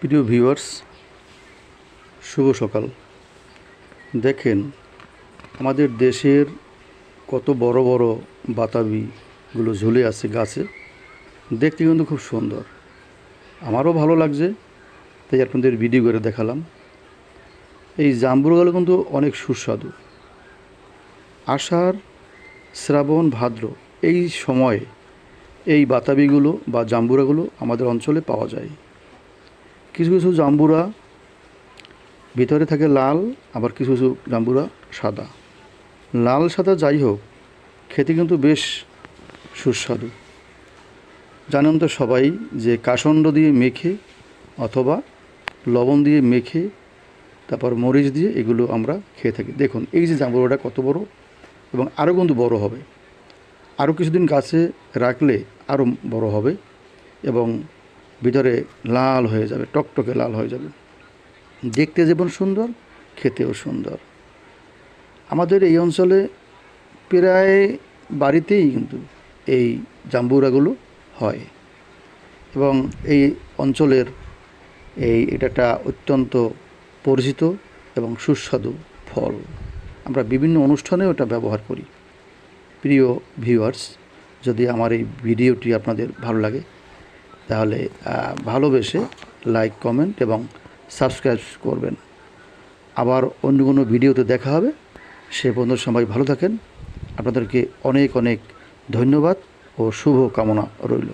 প্রিয় ভিউয়ার্স, শুভ সকাল। দেখেন আমাদের দেশের কত বড় বড় বাতাবিগুলো ঝুলে আছে গাছে, দেখতে কিন্তু খুব সুন্দর। আমারও ভালো লাগছে, তাই আপনাদের ভিডিও করে দেখালাম। এই জাম্বুরাগুলো কিন্তু অনেক সুস্বাদু। আষাঢ়, শ্রাবণ, ভাদ্র এই সময়ে এই বাতাবিগুলো বা জাম্বুরাগুলো আমাদের অঞ্চলে পাওয়া যায়। কিছু কিছু জাম্বুরা ভিতরে থাকে লাল, আবার কিছু কিছু জাম্বুরা সাদা। লাল সাদা যাই হোক, খেতে কিন্তু বেশ সুস্বাদু। জানেন তো সবাই যে কাসন্ড দিয়ে মেখে অথবা লবণ দিয়ে মেখে তারপর মরিচ দিয়ে এগুলো আমরা খেয়ে থাকি। দেখুন এই যে জাম্বুরাটা কত বড়, এবং আরও কিন্তু বড় হবে। আরও কিছুদিন গাছে রাখলে আরও বড় হবে এবং ভিতরে লাল হয়ে যাবে, টকটকে লাল হয়ে যাবে। দেখতে যেমন সুন্দর, খেতেও সুন্দর। আমাদের এই অঞ্চলে প্রায় বাড়িতেই কিন্তু এই জাম্বুরাগুলো হয়, এবং এই অঞ্চলের এটা একটা অত্যন্ত পরিচিত এবং সুস্বাদু ফল। আমরা বিভিন্ন অনুষ্ঠানেও এটা ব্যবহার করি। প্রিয় ভিউয়ার্স, যদি আমার এই ভিডিওটি আপনাদের ভালো লাগে তাহলে ভালোবেসে লাইক, কমেন্ট এবং সাবস্ক্রাইব করবেন। আবার অন্য কোনো ভিডিওতে দেখা হবে। সে পর্যন্ত সবাই ভালো থাকেন। আপনাদেরকে অনেক অনেক ধন্যবাদ ও শুভ কামনা রইল।